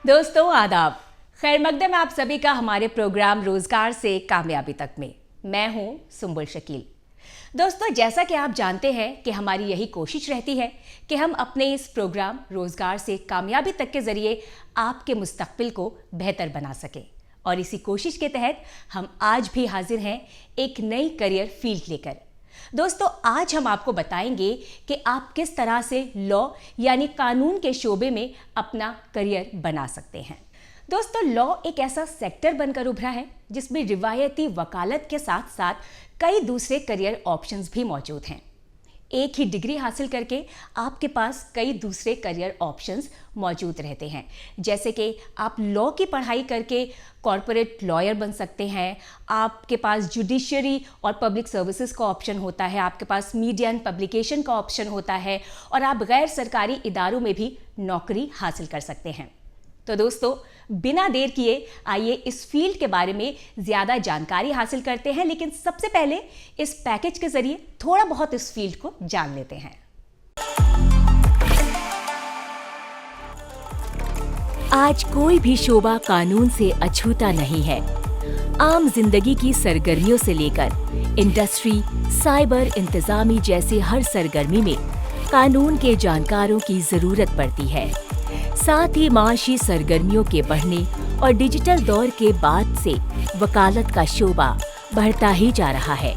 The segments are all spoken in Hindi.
दोस्तों आदाब। खैर मकदम आप सभी का हमारे प्रोग्राम रोजगार से कामयाबी तक में। मैं हूं सुंबुल शकील। दोस्तों जैसा कि आप जानते हैं कि हमारी यही कोशिश रहती है कि हम अपने इस प्रोग्राम रोजगार से कामयाबी तक के जरिए आपके मुस्तकबिल को बेहतर बना सके, और इसी कोशिश के तहत हम आज भी हाजिर हैं एक नई करियर फील्ड लेकर। दोस्तों आज हम आपको बताएंगे कि आप किस तरह से लॉ यानी कानून के शोबे में अपना करियर बना सकते हैं। दोस्तों लॉ एक ऐसा सेक्टर बनकर उभरा है जिसमें रिवायती वकालत के साथ साथ कई दूसरे करियर ऑप्शंस भी मौजूद हैं। एक ही डिग्री हासिल करके आपके पास कई दूसरे करियर ऑप्शंस मौजूद रहते हैं, जैसे कि आप लॉ की पढ़ाई करके कॉरपोरेट लॉयर बन सकते हैं, आपके पास जुडिशरी और पब्लिक सर्विसेज का ऑप्शन होता है, आपके पास मीडिया एंड पब्लिकेशन का ऑप्शन होता है, और आप गैर सरकारी इदारों में भी नौकरी हासिल कर सकते हैं। तो दोस्तों बिना देर किए आइए इस फील्ड के बारे में ज़्यादा जानकारी हासिल करते हैं, लेकिन सबसे पहले इस पैकेज के जरिए थोड़ा बहुत इस फील्ड को जान लेते हैं। आज कोई भी शोबा कानून से अछूता नहीं है। आम जिंदगी की सरगर्मियों से लेकर इंडस्ट्री, साइबर, इंतजामी जैसी हर सरगर्मी में कानून के जानकारों की जरूरत पड़ती है। साथ ही माशी सरगर्मियों के बढ़ने और डिजिटल दौर के बाद से वकालत का शोबा बढ़ता ही जा रहा है,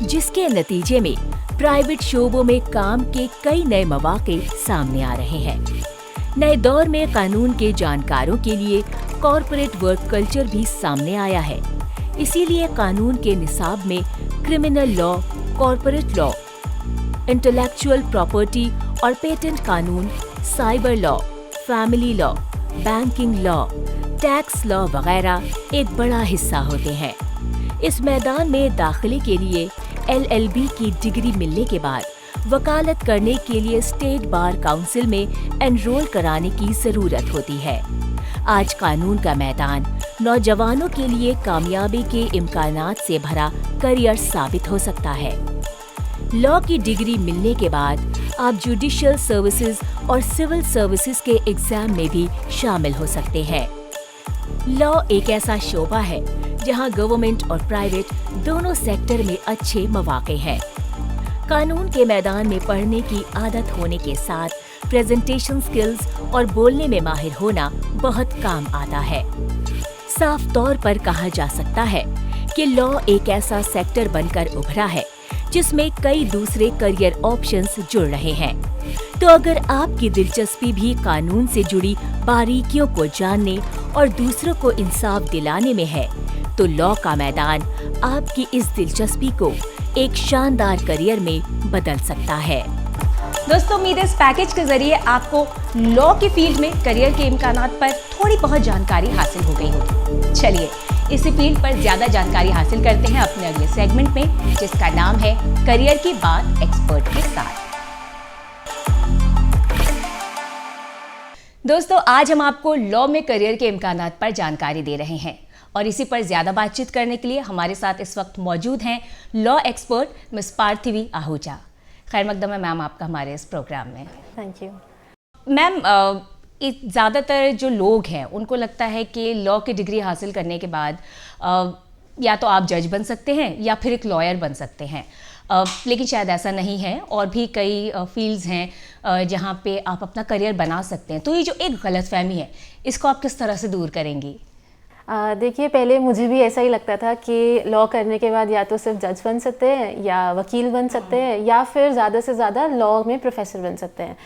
जिसके नतीजे में प्राइवेट शोबों में काम के कई नए मौके सामने आ रहे हैं। नए दौर में कानून के जानकारों के लिए कॉरपोरेट वर्क कल्चर भी सामने आया है। इसीलिए कानून के निसाब में criminal law, corporate law, intellectual property और पेटेंट कानून, cyber law, family law, banking law, tax law वगैरह एक बड़ा हिस्सा होते हैं। इस मैदान में दाखिले के लिए LLB की डिग्री मिलने के बाद वकालत करने के लिए स्टेट बार काउंसिल में एनरोल कराने की जरूरत होती है। आज कानून का मैदान नौजवानों के लिए कामयाबी के इम्कानात से भरा करियर साबित हो सकता है। लॉ की डिग्री मिलने के बाद आप जुडिशियल सर्विसेज और सिविल सर्विसेज के एग्जाम में भी शामिल हो सकते हैं। लॉ एक ऐसा शोबा है जहां गवर्नमेंट और प्राइवेट दोनों सेक्टर में अच्छे मौके हैं। कानून के मैदान में पढ़ने की आदत होने के साथ प्रेजेंटेशन स्किल्स और बोलने में माहिर होना बहुत काम आता है। साफ तौर पर कहा जा सकता है कि लॉ एक ऐसा सेक्टर बनकर उभरा है जिसमें कई दूसरे करियर ऑप्शंस जुड़ रहे हैं। तो अगर आपकी दिलचस्पी भी कानून से जुड़ी बारीकियों को जानने और दूसरों को इंसाफ दिलाने में है, तो लॉ का मैदान आपकी इस दिलचस्पी को एक शानदार करियर में बदल सकता है। दोस्तों उम्मीद है इस पैकेज के जरिए आपको लॉ की फील्ड में करियर के इम्कानात पर थोड़ी बहुत जानकारी हासिल हो गई होगी। चलिए इसी फील्ड पर ज्यादा जानकारी हासिल करते हैं अपने अगले सेगमेंट में, जिसका नाम है करियर की बात एक्सपर्ट के साथ। दोस्तों आज हम आपको लॉ में करियर के इम्कानात पर जानकारी दे रहे हैं, और इसी पर ज्यादा बातचीत करने के लिए हमारे साथ इस वक्त मौजूद हैं law expert miss Parthivi Ahuja. खैर मकदम है मैम आपका हमारे इस प्रोग्राम में। Thank you ma'am. ज़्यादातर जो लोग हैं उनको लगता है कि लॉ की डिग्री हासिल करने के बाद या तो आप जज बन सकते हैं या फिर एक लॉयर बन सकते हैं, लेकिन शायद ऐसा नहीं है, और भी कई फील्ड्स हैं जहाँ पे आप अपना करियर बना सकते हैं। तो ये जो एक गलतफहमी है इसको आप किस तरह से दूर करेंगी? देखिए पहले मुझे भी ऐसा ही लगता था कि लॉ करने के बाद या तो सिर्फ जज बन सकते हैं या वकील बन सकते हैं या फिर ज़्यादा से ज़्यादा लॉ में प्रोफेसर बन सकते हैं।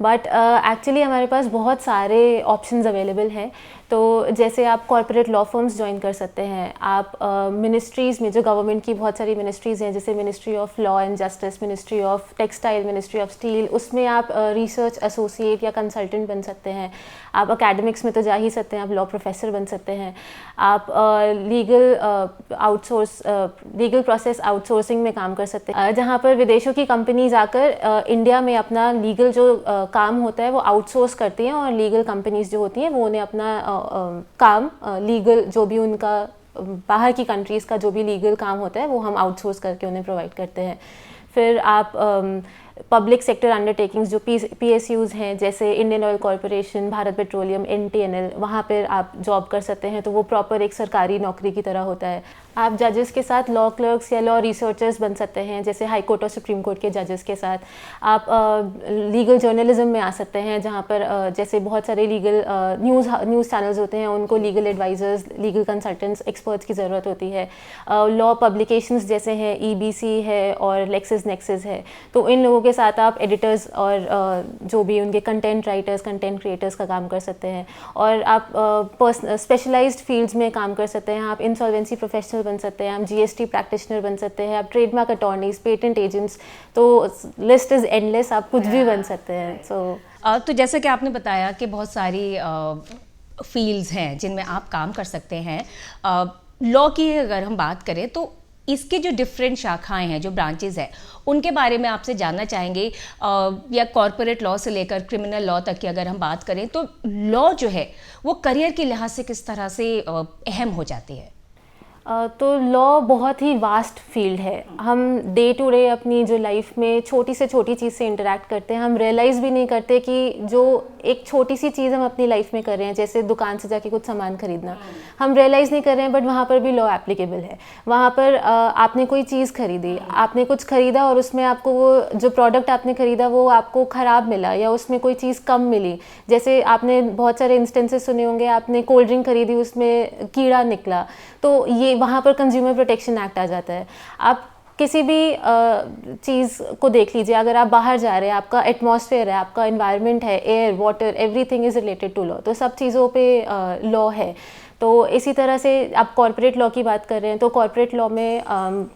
बट एक्चुअली हमारे पास बहुत सारे ऑप्शंस अवेलेबल हैं। तो जैसे आप कॉर्पोरेट लॉ फर्म्स ज्वाइन कर सकते हैं, आप मिनिस्ट्रीज़ में जो गवर्नमेंट की बहुत सारी मिनिस्ट्रीज़ हैं, जैसे ministry of law and justice, ministry of textile, ministry of steel, उसमें आप रिसर्च एसोसिएट या कंसल्टेंट बन सकते हैं। आप एकेडमिक्स में तो जा ही सकते हैं, आप लॉ प्रोफेसर बन सकते हैं। आप लीगल प्रोसेस आउटसोर्सिंग में काम कर सकते हैं, जहाँ पर विदेशों की कंपनीज आकर इंडिया में अपना लीगल जो काम होता है वो आउटसोर्स करती हैं, और लीगल कंपनीज जो होती हैं वो उन्हें अपना काम लीगल जो भी उनका बाहर की कंट्रीज़ का जो भी लीगल काम होता है वो हम आउटसोर्स करके उन्हें प्रोवाइड करते हैं। फिर आप पब्लिक सेक्टर अंडरटेकिंग्स जो PSUs हैं, जैसे Indian oil corporation, Bharat petroleum, NTNL, वहाँ पर आप जॉब कर सकते हैं। तो वो प्रॉपर एक सरकारी नौकरी की तरह होता है। आप जजेस के साथ लॉ क्लर्क्स या लॉ रिसर्चर्स बन सकते हैं, जैसे हाई कोर्ट और सुप्रीम कोर्ट के जजेस के साथ। आप लीगल जर्नलिज्म में आ सकते हैं, जहाँ पर जैसे बहुत सारे लीगल न्यूज़ चैनल्स होते हैं, उनको legal advisers, legal consultants, experts की ज़रूरत होती है। लॉ पब्लिकेशंस जैसे हैं EBC है और लेक्सिस नेक्सिस है, तो इन लोगों के साथ आप एडिटर्स और जो भी उनके कंटेंट राइटर्स, कंटेंट क्रिएटर्स का काम कर सकते हैं। और आप स्पेशलाइज्ड फील्ड्स में काम कर सकते हैं। आप इंसॉल्वेंसी प्रोफेशनल बन सकते हैं, आप GST प्रैक्टिशनर बन सकते हैं, आप ट्रेडमार्क अटॉर्नीज, पेटेंट एजेंट्स, तो लिस्ट इज़ एंडलेस, आप कुछ भी बन सकते हैं। तो जैसे कि आपने बताया कि बहुत सारी फील्ड्स हैं जिनमें आप काम कर सकते हैं। लॉ की अगर हम बात करें तो इसके जो डिफरेंट शाखाएं हैं, जो ब्रांचेस हैं, उनके बारे में आपसे जानना चाहेंगे। या कॉर्पोरेट लॉ से लेकर क्रिमिनल लॉ तक की अगर हम बात करें तो लॉ जो है वो करियर के लिहाज से किस तरह से अहम हो जाती है? तो लॉ बहुत ही वास्ट फील्ड है। हम डे टू डे अपनी जो लाइफ में छोटी से छोटी चीज़ से इंटरेक्ट करते हैं, हम रियलाइज़ भी नहीं करते कि जो एक छोटी सी चीज़ हम अपनी लाइफ में कर रहे हैं, जैसे दुकान से जाके कुछ सामान खरीदना, हम रियलाइज़ नहीं कर रहे हैं, बट वहाँ पर भी लॉ एप्लीकेबल है। वहाँ पर आपने कोई चीज़ खरीदी, आपने कुछ खरीदा और उसमें आपको वो जो प्रोडक्ट आपने खरीदा वो आपको ख़राब मिला या उसमें कोई चीज़ कम मिली। जैसे आपने बहुत सारे इंस्टेंसेस सुने होंगे, आपने कोल्ड ड्रिंक खरीदी, उसमें कीड़ा निकला, तो ये वहाँ पर कंज्यूमर प्रोटेक्शन एक्ट आ जाता है। आप किसी भी चीज़ को देख लीजिए, अगर आप बाहर जा रहे हैं, आपका एटमॉस्फेयर है, आपका एनवायरनमेंट है, air, water, everything is related to law, तो सब चीज़ों पे लॉ है। तो इसी तरह से आप कॉर्पोरेट लॉ की बात कर रहे हैं, तो कॉर्पोरेट लॉ में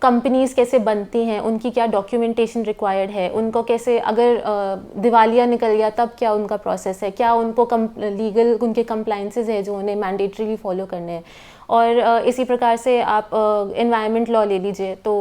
कंपनीज़ कैसे बनती हैं, उनकी क्या डॉक्यूमेंटेशन रिक्वायर्ड है, उनको कैसे, अगर दिवालिया निकल गया तब क्या उनका प्रोसेस है, क्या उनको लीगल उनके कंप्लाइंसेस है जो उन्हें मैंडेटरीली फॉलो करने हैं। और इसी प्रकार से आप एनवायरनमेंट लॉ ले लीजिए, तो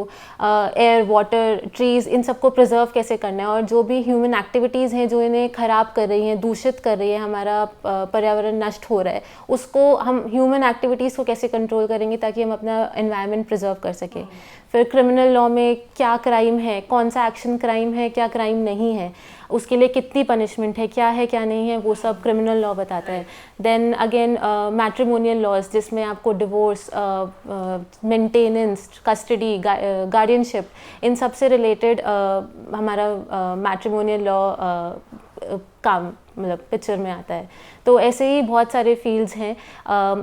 एयर, वाटर, ट्रीज़, इन सबको प्रिजर्व कैसे करना है, और जो भी ह्यूमन एक्टिविटीज़ हैं जो इन्हें ख़राब कर रही हैं, दूषित कर रही है, हमारा पर्यावरण नष्ट हो रहा है, उसको हम ह्यूमन एक्टिविटीज़ को कैसे कंट्रोल करेंगे ताकि हम अपना एनवायरनमेंट प्रिजर्व कर सकें। फिर क्रिमिनल लॉ में क्या क्राइम है, कौन सा एक्शन क्राइम है, क्या क्राइम नहीं है, उसके लिए कितनी पनिशमेंट है, क्या नहीं है, वो सब क्रिमिनल लॉ बताता है। देन अगेन मैट्रिमोनियल लॉज, जिसमें आपको डिवोर्स, मेंटेनेंस, कस्टडी, गार्डियनशिप, इन सब से रिलेटेड हमारा मैट्रिमोनियल लॉ काम मतलब पिक्चर में आता है। तो ऐसे ही बहुत सारे फील्ड्स हैं।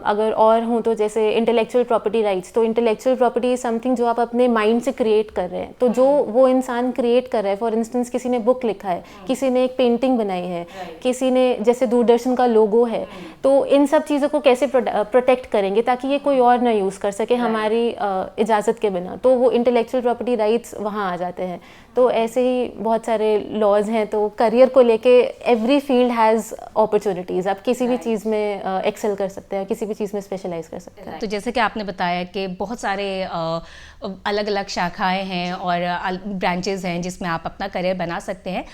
अगर और हों तो जैसे इंटेलेक्चुअल प्रॉपर्टी राइट्स, तो इंटेलेक्चुअल प्रॉपर्टी इज समथिंग जो आप अपने माइंड से क्रिएट कर रहे हैं, तो जो वो इंसान क्रिएट कर रहा है, फॉर इंस्टेंस किसी ने बुक लिखा है, किसी ने एक पेंटिंग बनाई है, किसी ने जैसे दूरदर्शन का लोगो है, तो इन सब चीज़ों को कैसे प्रोटेक्ट करेंगे ताकि ये कोई और ना यूज़ कर सके हमारी इजाज़त के बिना, तो वो इंटेलेक्चुअल प्रॉपर्टी राइट्स वहाँ आ जाते हैं। तो ऐसे ही बहुत सारे लॉज हैं। तो करियर को लेके एवरी फील्ड हैज़ अपॉर्चुनिटीज़, आप किसी भी चीज़ में एक्सेल कर सकते हैं, किसी भी चीज़ में स्पेशलाइज कर सकते हैं। तो जैसे कि आपने बताया कि बहुत सारे अलग अलग शाखाएं हैं और ब्रांचेस हैं जिसमें आप अपना करियर बना सकते हैं।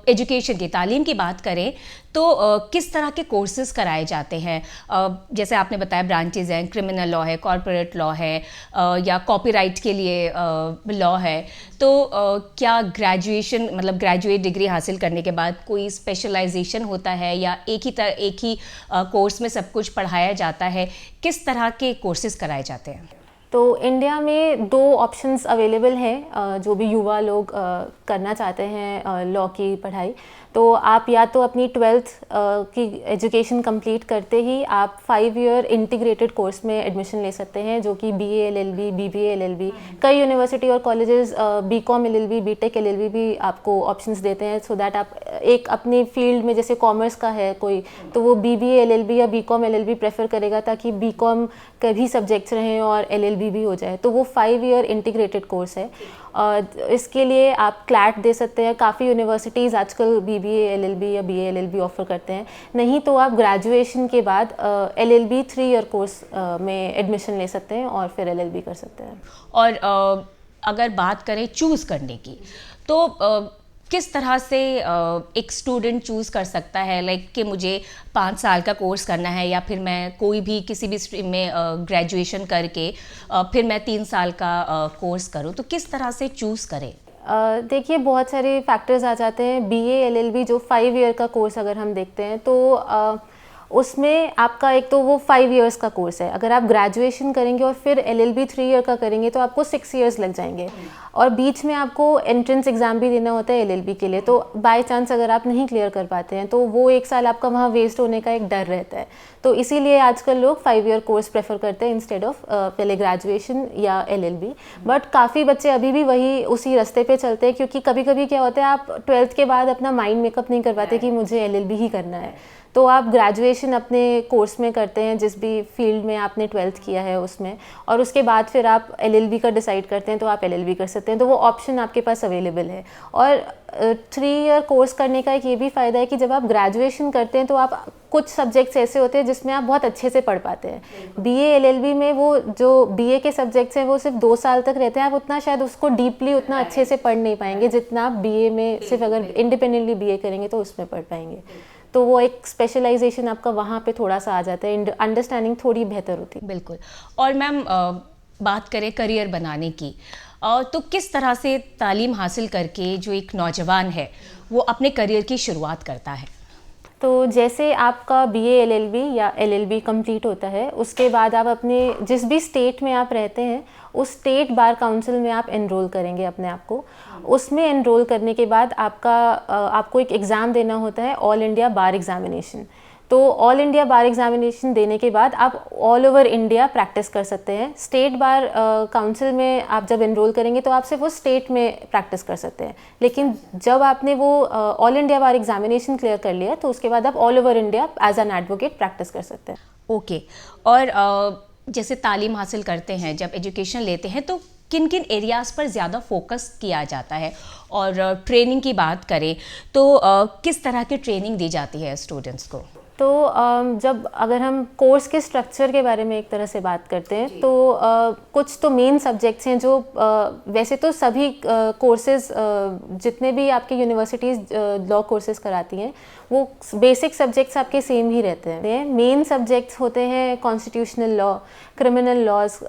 एजुकेशन की, तालीम की बात करें तो किस तरह के कोर्सेज कराए जाते हैं? जैसे आपने बताया ब्रांचेज हैं, क्रिमिनल लॉ है, कॉर्पोरेट लॉ है, या कॉपीराइट के लिए लॉ है, तो क्या ग्रेजुएशन मतलब ग्रेजुएट डिग्री हासिल करने के बाद कोई स्पेशलाइजेशन होता है या एक ही कोर्स में सब कुछ पढ़ाया जाता है? किस तरह के कोर्सेज कराए जाते हैं? तो इंडिया में 2 ऑप्शंस अवेलेबल हैं जो भी युवा लोग करना चाहते हैं लॉ की पढ़ाई। तो आप या तो अपनी 12th की एजुकेशन कंप्लीट करते ही आप 5 ईयर इंटीग्रेटेड कोर्स में एडमिशन ले सकते हैं, जो कि BA LLB, BBA LLB, कई यूनिवर्सिटी और colleges BCom LLB, BTech LLB भी आपको ऑप्शंस देते हैं, सो दैट आप एक अपनी फील्ड में, जैसे कॉमर्स का है कोई, तो वो BBA LLB या BCom LLB प्रेफर करेगा ताकि BCom के भी सब्जेक्ट्स रहें और LLB भी हो जाए। तो वो 5 ईयर इंटीग्रेटेड कोर्स है। इसके लिए आप क्लैट दे सकते हैं। काफ़ी यूनिवर्सिटीज़ आजकल BBA LLB या BA LLB ऑफ़र करते हैं। नहीं तो आप ग्रेजुएशन के बाद LLB 3 ईयर कोर्स में एडमिशन ले सकते हैं और फिर LLB कर सकते हैं। और अगर बात करें चूज़ करने की, तो किस तरह से एक स्टूडेंट चूज़ कर सकता है, लाइक कि मुझे 5 साल का कोर्स करना है या फिर मैं कोई भी किसी भी स्ट्रीम में ग्रेजुएशन करके फिर मैं 3 साल का कोर्स करूं, तो किस तरह से चूज़ करें? देखिए बहुत सारे फैक्टर्स आ जाते हैं। बीए एलएलबी जो 5 ईयर का कोर्स अगर हम देखते हैं तो उसमें आपका एक तो वो 5 इयर्स का कोर्स है। अगर आप ग्रेजुएशन करेंगे और फिर एलएलबी 3 ईयर का करेंगे तो आपको 6 इयर्स लग जाएंगे, और बीच में आपको एंट्रेंस एग्ज़ाम भी देना होता है एलएलबी के लिए। तो बाय चांस अगर आप नहीं क्लियर कर पाते हैं तो वो 1 साल आपका वहाँ वेस्ट होने का एक डर रहता है। तो इसीलिए आजकल लोग 5 ईयर कोर्स प्रेफर करते हैं इंस्टेड ऑफ पहले ग्रेजुएशन या एलएलबी। बट काफ़ी बच्चे अभी भी वही उसी रास्ते पे चलते हैं, क्योंकि कभी कभी क्या होता है, आप 12th के बाद अपना माइंड मेकअप नहीं कर पाते कि मुझे एलएलबी ही करना है, तो आप ग्रेजुएशन अपने कोर्स में करते हैं जिस भी फील्ड में आपने 12th किया है उसमें, और उसके बाद फिर आप एलएलबी का डिसाइड करते हैं तो आप एलएलबी कर सकते हैं। तो वो ऑप्शन आपके पास अवेलेबल है। और 3 ईयर कोर्स करने का एक ये भी फ़ायदा है कि जब आप ग्रेजुएशन करते हैं तो आप कुछ सब्जेक्ट्स ऐसे होते हैं जिसमें आप बहुत अच्छे से पढ़ पाते हैं। बीए एलएलबी में वो जो बीए के सब्जेक्ट्स हैं वो सिर्फ 2 साल तक रहते हैं, आप उतना शायद उसको डीपली उतना अच्छे से पढ़ नहीं पाएंगे जितना आप बीए में सिर्फ अगर इंडिपेंडेंटली बीए करेंगे तो उसमें पढ़ पाएंगे। तो वो एक स्पेशलाइजेशन आपका वहाँ पे थोड़ा सा आ जाता है, अंडरस्टैंडिंग थोड़ी बेहतर होती है। बिल्कुल। और मैम बात करें करियर बनाने की, तो किस तरह से तालीम हासिल करके जो एक नौजवान है वो अपने करियर की शुरुआत करता है? तो जैसे आपका बीए एलएलबी या एलएलबी कंप्लीट होता है, उसके बाद आप अपने जिस भी स्टेट में आप रहते हैं उस स्टेट बार काउंसिल में आप एनरोल करेंगे अपने आप को। उसमें एनरोल करने के बाद आपको एक एग्ज़ाम देना होता है, ऑल इंडिया बार एग्ज़ामिनेशन। तो ऑल इंडिया बार एग्ज़ामिनेशन देने के बाद आप ऑल ओवर इंडिया प्रैक्टिस कर सकते हैं। स्टेट बार काउंसिल में आप जब एनरोल करेंगे तो आप सिर्फ वो स्टेट में प्रैक्टिस कर सकते हैं, लेकिन जब आपने वो all India bar examination clear कर लिया तो उसके बाद आप all over India as an advocate practice कर सकते हैं। ओके। और जैसे तालीम हासिल करते हैं, जब एजुकेशन लेते हैं तो किन किन एरियाज़ पर ज़्यादा फोकस किया जाता है? और ट्रेनिंग की बात करें तो किस तरह की ट्रेनिंग दी जाती है स्टूडेंट्स को? तो जब अगर हम कोर्स के स्ट्रक्चर के बारे में एक तरह से बात करते हैं तो कुछ तो मेन सब्जेक्ट्स हैं जो वैसे तो सभी कोर्सेज जितने भी आपके यूनिवर्सिटीज़ लॉ कोर्सेज कराती हैं वो बेसिक सब्जेक्ट्स आपके सेम ही रहते हैं। मेन सब्जेक्ट्स होते हैं constitutional law, criminal laws,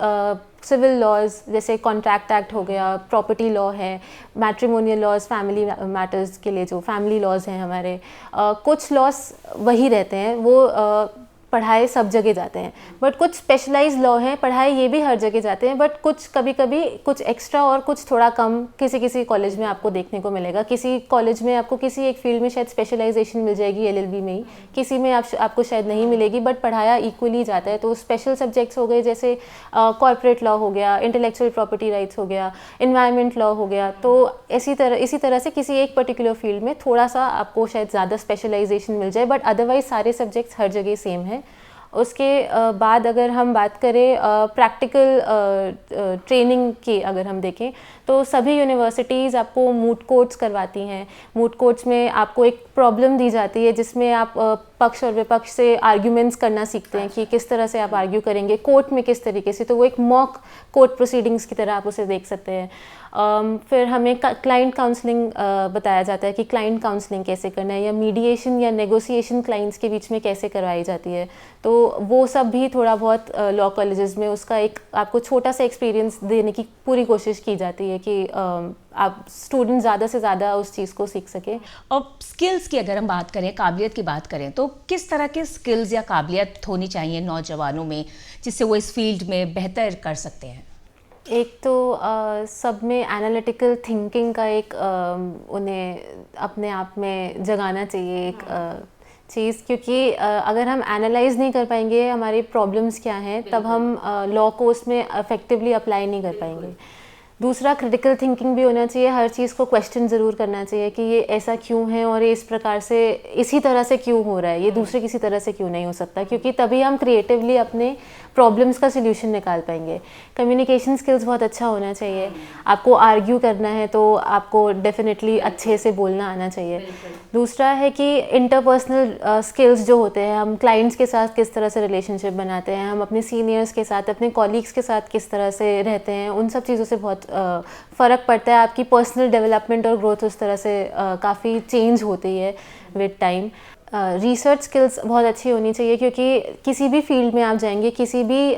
civil laws जैसे कॉन्ट्रैक्ट एक्ट हो गया, प्रॉपर्टी लॉ है, मैट्रिमोनियल लॉज, फैमिली मैटर्स के लिए जो फैमिली लॉज हैं हमारे, कुछ लॉज वही रहते हैं, वो पढ़ाए सब जगह जाते हैं। बट कुछ स्पेशलाइज्ड लॉ हैं, पढ़ाए ये भी हर जगह जाते हैं, बट कुछ कभी कभी कुछ एक्स्ट्रा और कुछ थोड़ा कम किसी किसी कॉलेज में आपको देखने को मिलेगा। किसी कॉलेज में आपको किसी एक फील्ड में शायद स्पेशलाइजेशन मिल जाएगी एलएलबी में ही, किसी में आपको शायद नहीं मिलेगी, बट पढ़ाया इक्वली जाता है। तो स्पेशल सब्जेक्ट्स हो गए जैसे कॉर्पोरेट लॉ हो गया, इंटेलेक्चुअल प्रॉपर्टी राइट्स हो गया, एनवायरनमेंट लॉ हो गया। तो इसी तरह से किसी एक पर्टिकुलर फील्ड में थोड़ा सा आपको शायद ज़्यादा स्पेशलाइजेशन मिल जाए, बट अदरवाइज सारे सब्जेक्ट्स हर जगह सेम है। उसके बाद अगर हम बात करें प्रैक्टिकल ट्रेनिंग की, अगर हम देखें तो सभी यूनिवर्सिटीज़ आपको मूट कोर्ट्स करवाती हैं। मूट कोर्ट्स में आपको एक प्रॉब्लम दी जाती है जिसमें आप पक्ष और विपक्ष से आर्ग्यूमेंट्स करना सीखते हैं कि किस तरह से आप आर्ग्यू करेंगे कोर्ट में, किस तरीके से। तो वो एक मॉक कोर्ट प्रोसीडिंग्स की तरह आप उसे देख सकते हैं। फिर हमें क्लाइंट काउंसलिंग बताया जाता है कि क्लाइंट काउंसलिंग कैसे करना है, या मीडिएशन या नेगोशिएशन क्लाइंट्स के बीच में कैसे करवाई जाती है। तो वो सब भी थोड़ा बहुत लॉ कॉलेजेस में उसका एक आपको छोटा सा एक्सपीरियंस देने की पूरी कोशिश की जाती है कि आप स्टूडेंट ज़्यादा से ज़्यादा उस चीज़ को सीख सके। और स्किल्स की अगर हम बात करें, काबिलियत की बात करें, तो किस तरह के स्किल्स या काबिलियत होनी चाहिए नौजवानों में जिससे वो इस फील्ड में बेहतर कर सकते हैं? एक तो सब में एनालिटिकल थिंकिंग का एक उन्हें अपने आप में जगाना चाहिए एक चीज़, क्योंकि अगर हम एनालाइज नहीं कर पाएंगे हमारी प्रॉब्लम्स क्या हैं तब हम लॉ को उसमें इफेक्टिवली अप्लाई नहीं कर पाएंगे। दूसरा क्रिटिकल थिंकिंग भी होना चाहिए, हर चीज़ को क्वेश्चन ज़रूर करना चाहिए कि ये ऐसा क्यों है और ये इस प्रकार से इसी तरह से क्यों हो रहा है, ये दूसरे किसी तरह से क्यों नहीं हो सकता, क्योंकि तभी हम क्रिएटिवली अपने प्रॉब्लम्स का सल्यूशन निकाल पाएंगे। कम्युनिकेशन स्किल्स बहुत अच्छा होना चाहिए। आपको आर्ग्यू करना है तो आपको डेफिनेटली अच्छे से बोलना आना चाहिए। दूसरा है कि इंटरपर्सनल स्किल्स जो होते हैं, हम क्लाइंट्स के साथ किस तरह से रिलेशनशिप बनाते हैं, हम अपने सीनियर्स के साथ, अपने कॉलीग्स के साथ किस तरह से रहते हैं, उन सब चीज़ों से बहुत फ़र्क पड़ता है। आपकी पर्सनल डेवलपमेंट और ग्रोथ उस तरह से काफ़ी चेंज होती है विद टाइम। रिसर्च स्किल्स बहुत अच्छी होनी चाहिए, क्योंकि किसी भी फील्ड में आप जाएंगे, किसी भी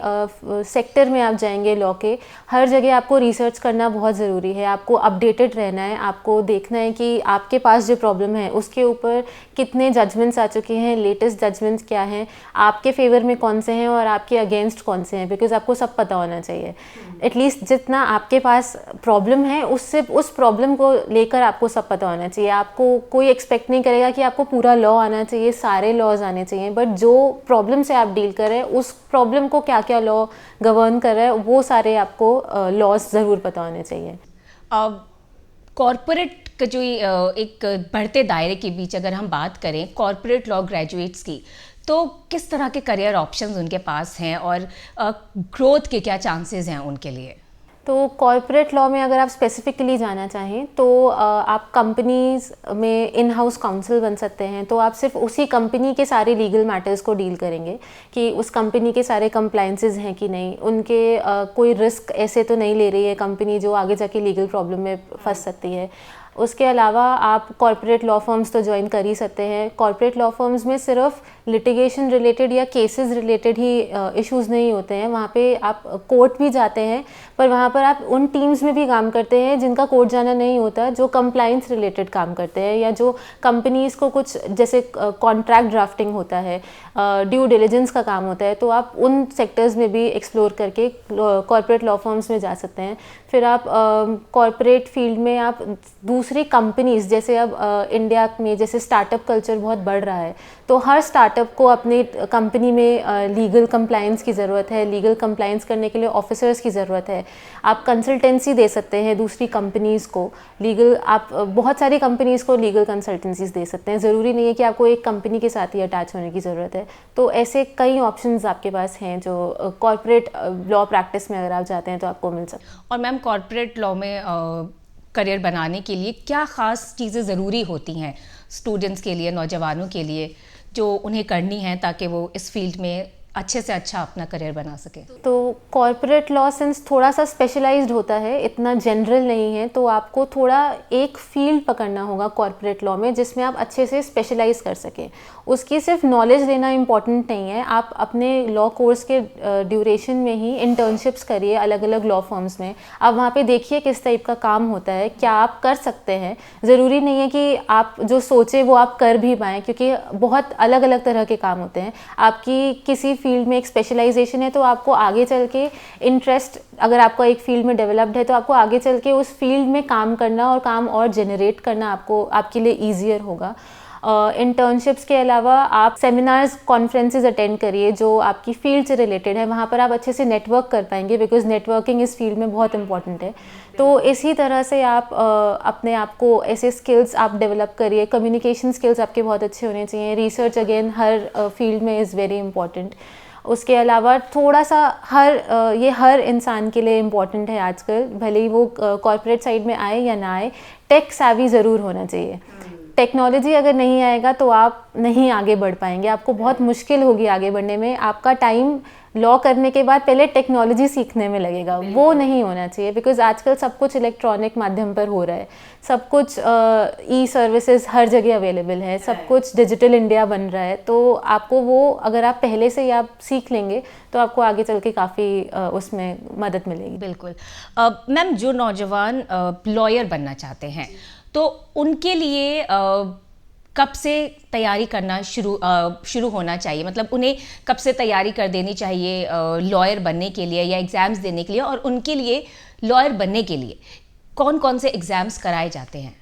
सेक्टर में आप जाएंगे लॉ के, हर जगह आपको रिसर्च करना बहुत ज़रूरी है। आपको अपडेटेड रहना है, आपको देखना है कि आपके पास जो प्रॉब्लम है उसके ऊपर कितने जजमेंट्स आ चुके हैं, लेटेस्ट जजमेंट्स क्या हैं, आपके फेवर में कौन से हैं और आपके अगेंस्ट कौन से हैं, बिकॉज आपको सब पता होना चाहिए। एटलीस्ट जितना आपके पास प्रॉब्लम है उससे उस प्रॉब्लम को लेकर आपको सब पता होना चाहिए। आपको कोई एक्सपेक्ट नहीं करेगा कि आपको पूरा लॉ आना चाहिए, सारे लॉज आने चाहिए, बट जो प्रॉब्लम से आप डील कर रहे हैं उस प्रॉब्लम को क्या क्या लॉ गवर्न कर रहा है वो सारे आपको लॉज ज़रूर पता होने चाहिए। कॉरपोरेट का जो एक बढ़ते दायरे के बीच अगर हम बात करें कॉरपोरेट लॉ ग्रेजुएट्स की, तो किस तरह के करियर ऑप्शंस उनके पास हैं और ग्रोथ के क्या चांसेस हैं उनके लिए? तो कॉर्पोरेट लॉ में अगर आप स्पेसिफिकली जाना चाहें तो आप कंपनीज में इन हाउस काउंसिल बन सकते हैं। तो आप सिर्फ उसी कंपनी के सारे लीगल मैटर्स को डील करेंगे कि उस कंपनी के सारे कंप्लायंसेस हैं कि नहीं, उनके कोई रिस्क ऐसे तो नहीं ले रही है कंपनी जो आगे जाके लीगल प्रॉब्लम में फंस सकती है। उसके अलावा आप कॉर्पोरेट लॉ फर्म्स तो ज्वाइन कर ही सकते हैं। कॉर्पोरेट लॉ फर्म्स में सिर्फ लिटिगेशन रिलेटेड या केसेस रिलेटेड ही इश्यूज़ नहीं होते हैं, वहाँ पे आप कोर्ट भी जाते हैं, पर वहाँ पर आप उन टीम्स में भी काम करते हैं जिनका कोर्ट जाना नहीं होता, जो कंप्लाइंस रिलेटेड काम करते हैं या जो कंपनीज़ को कुछ जैसे कॉन्ट्रैक्ट ड्राफ्टिंग होता है, ड्यू डिलिजेंस का काम होता है, तो आप उन सेक्टर्स में भी एक्सप्लोर करके कॉर्पोरेट लॉ फर्म्स में जा सकते हैं। फिर आप कॉर्पोरेट फील्ड में आप दूसरी कंपनीज़, जैसे अब इंडिया में जैसे स्टार्टअप कल्चर बहुत बढ़ रहा है, तो हर स्टार्टअप को अपनी कंपनी में लीगल कंप्लायंस की ज़रूरत है, लीगल कंप्लायंस करने के लिए ऑफिसर्स की ज़रूरत है। आप कंसल्टेंसी दे सकते हैं दूसरी कंपनीज़ को, लीगल आप बहुत सारी कंपनीज़ को लीगल कंसल्टेंसीज दे सकते हैं, ज़रूरी नहीं है कि आपको एक कंपनी के साथ ही अटैच होने की ज़रूरत है। तो ऐसे कई ऑप्शंस आपके पास हैं जो कॉर्पोरेट लॉ प्रैक्टिस में अगर आप जाते हैं तो आपको मिल सकते हैं। और मैम कॉर्पोरेट लॉ में करियर बनाने के लिए क्या ख़ास चीज़ें ज़रूरी होती हैं स्टूडेंट्स के लिए, नौजवानों के लिए, जो उन्हें करनी है ताकि वो इस फील्ड में अच्छे से अच्छा अपना करियर बना सके? तो कॉर्पोरेट लॉ सिंस थोड़ा सा स्पेशलाइज्ड होता है, इतना जनरल नहीं है, तो आपको थोड़ा एक फील्ड पकड़ना होगा कॉर्पोरेट लॉ में जिसमें आप अच्छे से स्पेशलाइज कर सकें। उसकी सिर्फ नॉलेज लेना इम्पॉर्टेंट नहीं है, आप अपने लॉ कोर्स के ड्यूरेशन में ही इंटर्नशिप्स करिए अलग अलग लॉ फर्म्स में। आप वहाँ पे देखिए किस टाइप का काम होता है, क्या आप कर सकते हैं। ज़रूरी नहीं है कि आप जो सोचे वो आप कर भी पाएँ, क्योंकि बहुत अलग अलग तरह के काम होते हैं। आपकी किसी फील्ड में एक स्पेशलाइजेशन है तो आपको आगे चल के इंटरेस्ट, अगर आपका एक फील्ड में डेवलप्ड है तो आपको आगे चल के उस फील्ड में काम करना और काम और जनरेट करना आपको आपके लिए ईजियर होगा। इंटर्नशिप्स के अलावा आप सेमिनार्स, कॉन्फ्रेंसेस अटेंड करिए जो आपकी फील्ड से रिलेटेड है, वहाँ पर आप अच्छे से नेटवर्क कर पाएंगे, बिकॉज नेटवर्किंग इस फील्ड में बहुत इंपॉर्टेंट है। तो इसी तरह से आप अपने आप को ऐसे स्किल्स आप डेवलप करिए। कम्युनिकेशन स्किल्स आपके बहुत अच्छे होने चाहिए। रिसर्च अगेन हर फील्ड में इज़ वेरी इंपॉर्टेंट। उसके अलावा थोड़ा सा ये हर इंसान के लिए इम्पॉर्टेंट है आजकल, भले ही वो कॉर्पोरेट साइड में आए या ना आए, टेक savvy ज़रूर होना चाहिए। टेक्नोलॉजी अगर नहीं आएगा तो आप नहीं आगे बढ़ पाएंगे, आपको बहुत मुश्किल होगी आगे बढ़ने में। आपका टाइम लॉ करने के बाद पहले टेक्नोलॉजी सीखने में लगेगा, वो नहीं होना चाहिए, बिकॉज आजकल सब कुछ इलेक्ट्रॉनिक माध्यम पर हो रहा है, सब कुछ ई सर्विसेज हर जगह अवेलेबल है, सब कुछ डिजिटल इंडिया बन रहा है। तो आपको वो अगर आप पहले से ही आप सीख लेंगे तो आपको आगे चल के काफ़ी उसमें मदद मिलेगी। बिल्कुल। मैम, जो नौजवान लॉयर बनना चाहते हैं तो उनके लिए कब से तैयारी करना शुरू होना चाहिए? मतलब उन्हें कब से तैयारी कर देनी चाहिए लॉयर बनने के लिए या एग्ज़ाम्स देने के लिए? और उनके लिए लॉयर बनने के लिए कौन कौन से एग्ज़ाम्स कराए जाते हैं?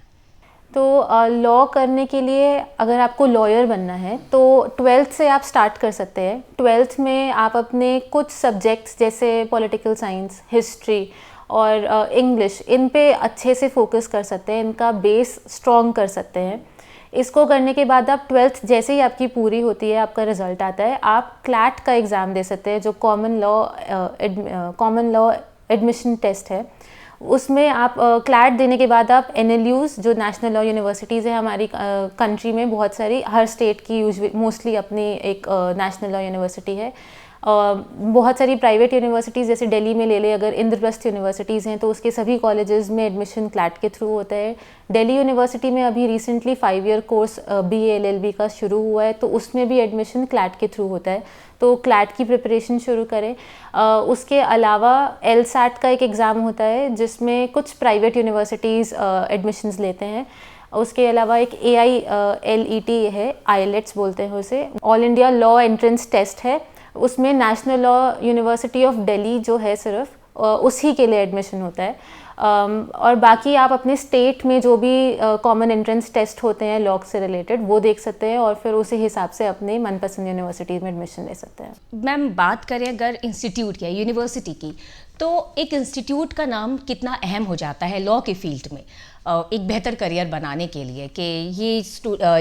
तो लॉ करने के लिए अगर आपको लॉयर बनना है तो 12th से आप स्टार्ट कर सकते हैं। 12th में आप अपने कुछ सब्जेक्ट्स जैसे पॉलिटिकल साइंस, हिस्ट्री और इंग्लिश, इन पे अच्छे से फोकस कर सकते हैं, इनका बेस स्ट्रॉन्ग कर सकते हैं। इसको करने के बाद आप 12th जैसे ही आपकी पूरी होती है, आपका रिजल्ट आता है, आप क्लैट का एग्ज़ाम दे सकते हैं जो कॉमन लॉ एडमिशन टेस्ट है। उसमें आप क्लैट देने के बाद आप NLUs, जो नेशनल लॉ यूनिवर्सिटीज़ है हमारी कंट्री में बहुत सारी, हर स्टेट की मोस्टली अपनी एक नेशनल लॉ यूनिवर्सिटी है, बहुत सारी प्राइवेट यूनिवर्सिटीज़ जैसे दिल्ली में ले ले, अगर इंद्रप्रस्थ यूनिवर्सिटीज़ हैं तो उसके सभी कॉलेजेस में एडमिशन क्लैट के थ्रू होता है। दिल्ली यूनिवर्सिटी में अभी recently 5 year course BA LLB का शुरू हुआ है, तो उसमें भी एडमिशन क्लैट के थ्रू होता है, तो क्लैट की प्रिपरेशन शुरू करें। उसके अलावा LSAT का एक एग्ज़ाम होता है जिसमें कुछ प्राइवेट यूनिवर्सिटीज़ एडमिशन्स लेते हैं। उसके अलावा एक AILET है, IELTS बोलते हैं उसे, all India law entrance test है, उसमें national law university of Delhi जो है सिर्फ उसी के लिए एडमिशन होता है। और बाकी आप अपने स्टेट में जो भी कॉमन एंट्रेंस टेस्ट होते हैं लॉ से रिलेटेड वो देख सकते हैं और फिर उसी हिसाब से अपने मनपसंद यूनिवर्सिटी में एडमिशन ले सकते हैं। मैम, बात करें अगर इंस्टीट्यूट या यूनिवर्सिटी की, तो एक इंस्टीट्यूट का नाम कितना अहम हो जाता है लॉ के फील्ड में एक बेहतर करियर बनाने के लिए, कि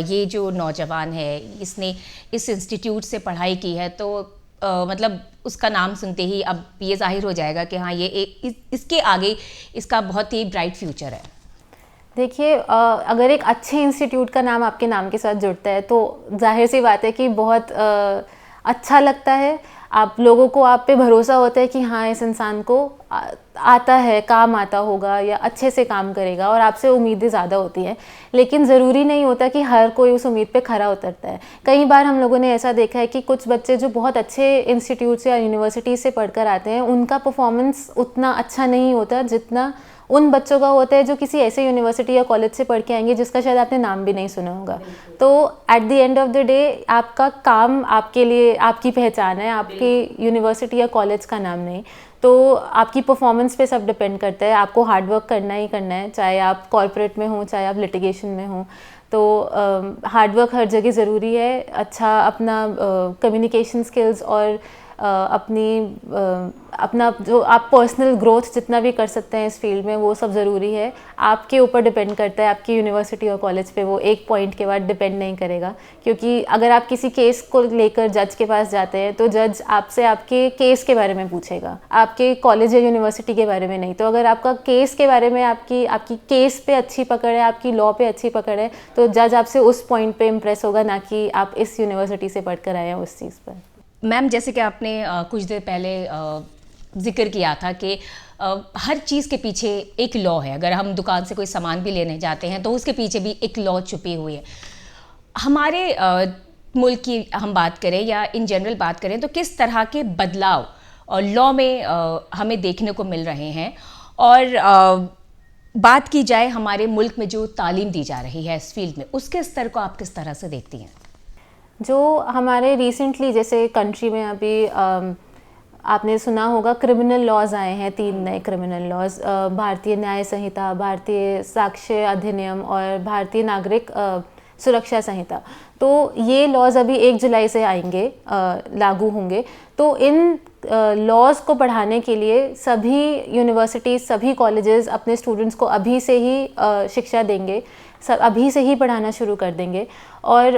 ये जो नौजवान है इसने इस इंस्टीट्यूट से पढ़ाई की है, तो मतलब उसका नाम सुनते ही अब ये जाहिर हो जाएगा कि हाँ, ये इसके आगे इसका बहुत ही ब्राइट फ्यूचर है। देखिए, अगर एक अच्छे इंस्टीट्यूट का नाम आपके नाम के साथ जुड़ता है तो जाहिर सी बात है कि बहुत अच्छा लगता है। आप लोगों को आप पे भरोसा होता है कि हाँ, इस इंसान को आता है, काम आता होगा या अच्छे से काम करेगा, और आपसे उम्मीदें ज़्यादा होती हैं। लेकिन ज़रूरी नहीं होता कि हर कोई उस उम्मीद पे खरा उतरता है। कई बार हम लोगों ने ऐसा देखा है कि कुछ बच्चे जो बहुत अच्छे इंस्टीट्यूट से या यूनिवर्सिटी से पढ़कर आते हैं, उनका परफॉर्मेंस उतना अच्छा नहीं होता जितना उन बच्चों का होता है जो किसी ऐसे यूनिवर्सिटी या कॉलेज से पढ़ के आएंगे जिसका शायद आपने नाम भी नहीं सुना होगा। तो at the end of the day आपका काम आपके लिए आपकी पहचान है, आपकी यूनिवर्सिटी या कॉलेज का नाम नहीं। तो आपकी परफॉर्मेंस पे सब डिपेंड करता है, आपको हार्ड वर्क करना ही करना है, चाहे आप कॉर्पोरेट में हो चाहे आप लिटिगेशन में हो। तो हार्ड वर्क हर जगह ज़रूरी है। अच्छा अपना कम्युनिकेशन स्किल्स और अपना जो आप पर्सनल ग्रोथ जितना भी कर सकते हैं इस फील्ड में, वो सब ज़रूरी है। आपके ऊपर डिपेंड करता है, आपकी यूनिवर्सिटी और कॉलेज पे वो एक पॉइंट के बाद डिपेंड नहीं करेगा। क्योंकि अगर आप किसी केस को लेकर जज के पास जाते हैं तो जज आपसे आपके केस के बारे में पूछेगा, आपके कॉलेज या यूनिवर्सिटी के बारे में नहीं। तो अगर आपका केस के बारे में आपकी केस पे अच्छी पकड़ है, आपकी लॉ पे अच्छी पकड़ है, तो जज आपसे उस पॉइंट पे इम्प्रेस होगा, ना कि आप इस यूनिवर्सिटी से पढ़ कर आए हैं उस चीज़ पर। मैम, जैसे कि आपने कुछ देर पहले जिक्र किया था कि हर चीज़ के पीछे एक लॉ है। अगर हम दुकान से कोई सामान भी लेने जाते हैं तो उसके पीछे भी एक लॉ छुपी हुई है। हमारे मुल्क की हम बात करें या इन जनरल बात करें तो किस तरह के बदलाव लॉ में हमें देखने को मिल रहे हैं, और बात की जाए हमारे मुल्क में जो तालीम दी जा रही है इस फील्ड में, उसके स्तर को आप किस तरह से देखती हैं? जो हमारे रिसेंटली जैसे कंट्री में अभी आपने सुना होगा क्रिमिनल लॉज आए हैं, 3 नए क्रिमिनल लॉज, भारतीय न्याय संहिता, भारतीय साक्ष्य अधिनियम और भारतीय नागरिक सुरक्षा संहिता। तो ये लॉज अभी 1 जुलाई से आएंगे, लागू होंगे। तो इन लॉज को पढ़ाने के लिए सभी यूनिवर्सिटीज़, सभी कॉलेजेस अपने स्टूडेंट्स को अभी से ही शिक्षा देंगे, सब अभी से ही पढ़ाना शुरू कर देंगे। और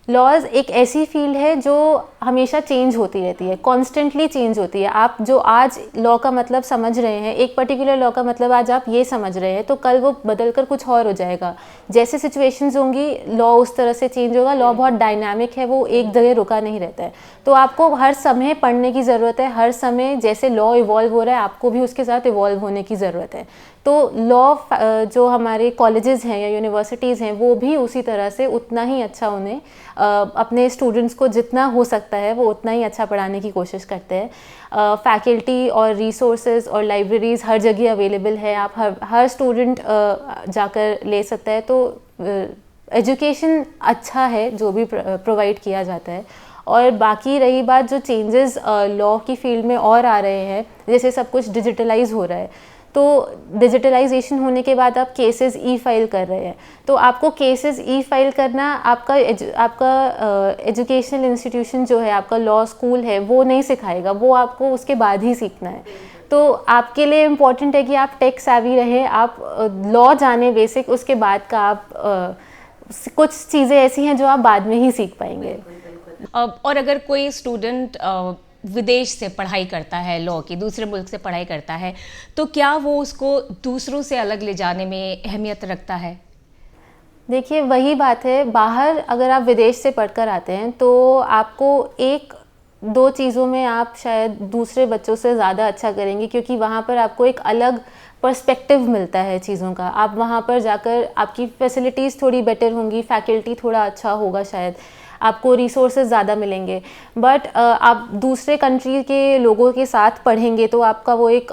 लॉज एक ऐसी फील्ड है जो हमेशा चेंज होती रहती है, कॉन्स्टेंटली चेंज होती है। आप जो आज लॉ का मतलब समझ रहे हैं, एक पर्टिकुलर लॉ का मतलब आज आप ये समझ रहे हैं, तो कल वो बदल कर कुछ और हो जाएगा। जैसे सिचुएशंस होंगी लॉ उस तरह से चेंज होगा। लॉ बहुत डायनामिक है, वो एक जगह रुका नहीं रहता है। तो आपको हर समय पढ़ने की ज़रूरत है, हर समय जैसे लॉ इवॉल्व हो रहा है आपको भी उसके साथ इवॉल्व होने की ज़रूरत है। तो लॉ जो हमारे कॉलेजेस हैं या यूनिवर्सिटीज़ हैं वो भी उसी तरह से उतना ही अच्छा उन्हें अपने स्टूडेंट्स को जितना हो सकता है वो उतना ही अच्छा पढ़ाने की कोशिश करते हैं। फैकल्टी और रिसोर्सेज और लाइब्रेरीज़ हर जगह अवेलेबल है, आप हर स्टूडेंट जाकर ले सकता है। तो एजुकेशन अच्छा है जो भी प्रोवाइड किया जाता है। और बाकी रही बात जो चेंजेस लॉ की फील्ड में और आ रहे हैं, जैसे सब कुछ डिजिटलाइज हो रहा है, तो डिजिटलाइजेशन होने के बाद आप केसेस ई फाइल कर रहे हैं। तो आपको केसेस ई फाइल करना आपका एजुकेशनल इंस्टीट्यूशन जो है, आपका लॉ स्कूल है, वो नहीं सिखाएगा, वो आपको उसके बाद ही सीखना है। तो आपके लिए इम्पॉर्टेंट है कि आप टेक savvy रहें, आप लॉ जाने बेसिक, उसके बाद का आप कुछ चीज़ें ऐसी हैं जो आप बाद में ही सीख पाएंगे। और अगर कोई स्टूडेंट विदेश से पढ़ाई करता है, लॉ की दूसरे मुल्क से पढ़ाई करता है, तो क्या वो उसको दूसरों से अलग ले जाने में अहमियत रखता है? देखिए, वही बात है, बाहर अगर आप विदेश से पढ़कर आते हैं तो आपको एक दो चीज़ों में आप शायद दूसरे बच्चों से ज़्यादा अच्छा करेंगे, क्योंकि वहाँ पर आपको एक अलग पर्सपेक्टिव मिलता है चीज़ों का। आप वहाँ पर जाकर आपकी फैसिलिटीज़ थोड़ी बेटर होंगी, फैकल्टी थोड़ा अच्छा होगा, शायद आपको रिसोर्सेज ज़्यादा मिलेंगे। बट आप दूसरे कंट्री के लोगों के साथ पढ़ेंगे तो आपका वो एक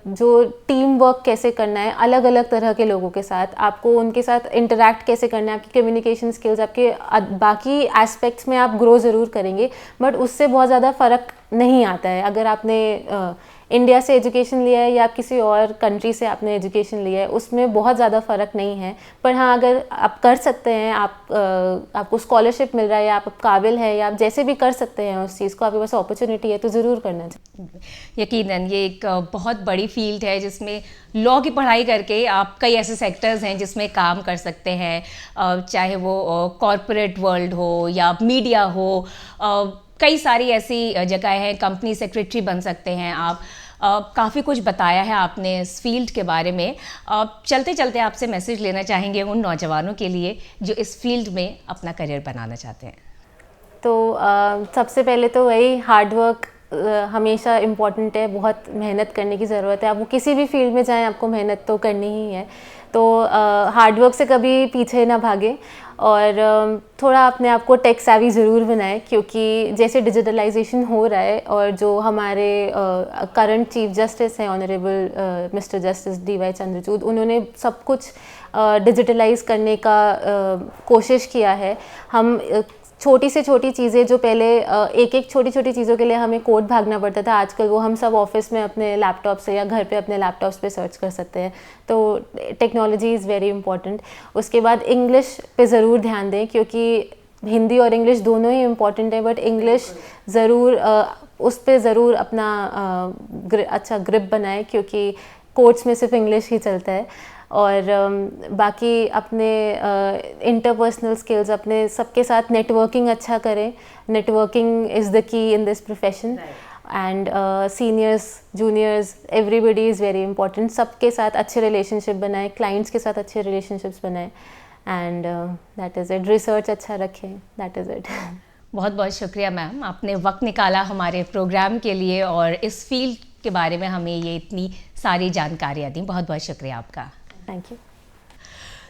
जो टीम वर्क कैसे करना है अलग अलग तरह के लोगों के साथ, आपको उनके साथ इंटरेक्ट कैसे करना है, आपकी कम्युनिकेशन स्किल्स, आपके बाकी एस्पेक्ट्स में आप ग्रो ज़रूर करेंगे, बट उससे बहुत ज़्यादा फ़र्क नहीं आता है अगर आपने इंडिया से एजुकेशन लिया है या आप किसी और कंट्री से आपने एजुकेशन लिया है, उसमें बहुत ज़्यादा फ़र्क नहीं है। पर हाँ, अगर आप कर सकते हैं, आपको स्कॉलरशिप मिल रहा है या आप काबिल है या आप जैसे भी कर सकते हैं उस चीज़ को, आपके पास अपॉर्चुनिटी है तो ज़रूर करना चाहिए। यकीनन ये एक बहुत बड़ी फील्ड है जिसमें लॉ की पढ़ाई करके आप कई ऐसे सेक्टर्स हैं जिसमें काम कर सकते हैं, चाहे वो कॉरपोरेट वर्ल्ड हो या मीडिया हो, कई सारी ऐसी जगह हैं, कंपनी सेक्रेटरी बन सकते हैं आप। काफ़ी कुछ बताया है आपने इस फील्ड के बारे में। चलते चलते आपसे मैसेज लेना चाहेंगे उन नौजवानों के लिए जो इस फील्ड में अपना करियर बनाना चाहते हैं। तो सबसे पहले तो वही हार्ड वर्क हमेशा इम्पॉर्टेंट है, बहुत मेहनत करने की ज़रूरत है। आप वो किसी भी फील्ड में जाएं, आपको मेहनत तो करनी ही है। तो हार्ड वर्क से कभी पीछे ना भागें और थोड़ा अपने आप को टेक सेवी ज़रूर बनाएं, क्योंकि जैसे डिजिटलाइजेशन हो रहा है और जो हमारे करंट चीफ जस्टिस हैं honourable mister justice DY Chandrachud, उन्होंने सब कुछ डिजिटलाइज करने का कोशिश किया है। हम छोटी से छोटी चीज़ें जो पहले एक छोटी छोटी चीज़ों के लिए हमें कोड भागना पड़ता था, आजकल वो हम सब ऑफिस में अपने लैपटॉप से या घर पे अपने लैपटॉप्स पे सर्च कर सकते हैं। तो टेक्नोलॉजी इज़ वेरी इंपॉर्टेंट। उसके बाद इंग्लिश पे ज़रूर ध्यान दें, क्योंकि हिंदी और इंग्लिश दोनों ही इम्पॉर्टेंट है, बट इंग्लिश ज़रूर उस पर ज़रूर अपना अच्छा ग्रिप बनाएं, क्योंकि कोर्ट्स में सिर्फ इंग्लिश ही चलता है। और बाकी अपने इंटरपर्सनल स्किल्स, अपने सबके साथ नेटवर्किंग अच्छा करें। Networking is the key in this profession and seniors juniors everybody is very important. सबके साथ अच्छे रिलेशनशिप बनाएं, क्लाइंट्स के साथ अच्छे रिलेशनशिप्स बनाएं and that is it. Research अच्छा रखें, दैट इज़ इट। बहुत बहुत शुक्रिया मैम, आपने वक्त निकाला हमारे प्रोग्राम के लिए और इस फील्ड के बारे में हमें ये इतनी सारी जानकारियाँ दी। बहुत बहुत शुक्रिया आपका। Thank you.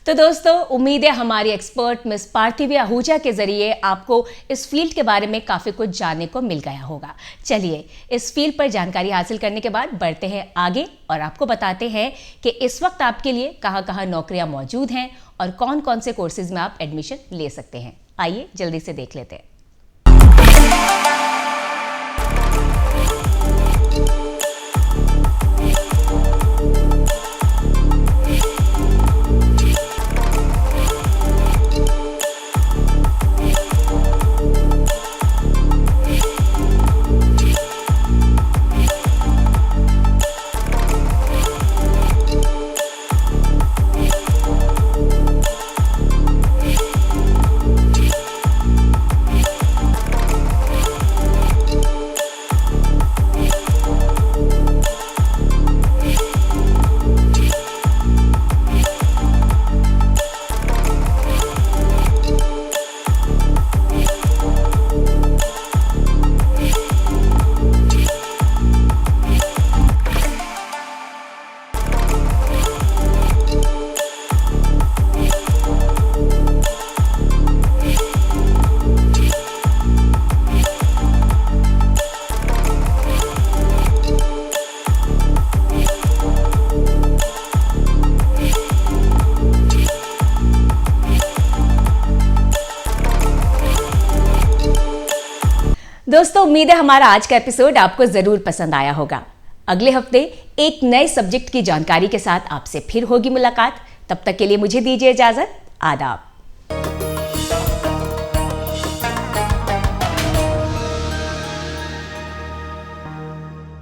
तो दोस्तों, उम्मीद है हमारी एक्सपर्ट मिस पार्थिवी आहूजा के जरिए आपको इस फील्ड के बारे में काफ़ी कुछ जानने को मिल गया होगा। चलिए, इस फील्ड पर जानकारी हासिल करने के बाद बढ़ते हैं आगे और आपको बताते हैं कि इस वक्त आपके लिए कहाँ कहाँ नौकरियाँ मौजूद हैं और कौन कौन से कोर्सेज में आप एडमिशन ले सकते हैं। आइए जल्दी से देख लेते हैं। दोस्तों, उम्मीद है हमारा आज का एपिसोड आपको जरूर पसंद आया होगा। अगले हफ्ते एक नए सब्जेक्ट की जानकारी के साथ आपसे फिर होगी मुलाकात। तब तक के लिए मुझे दीजिए इजाजत। आदाब।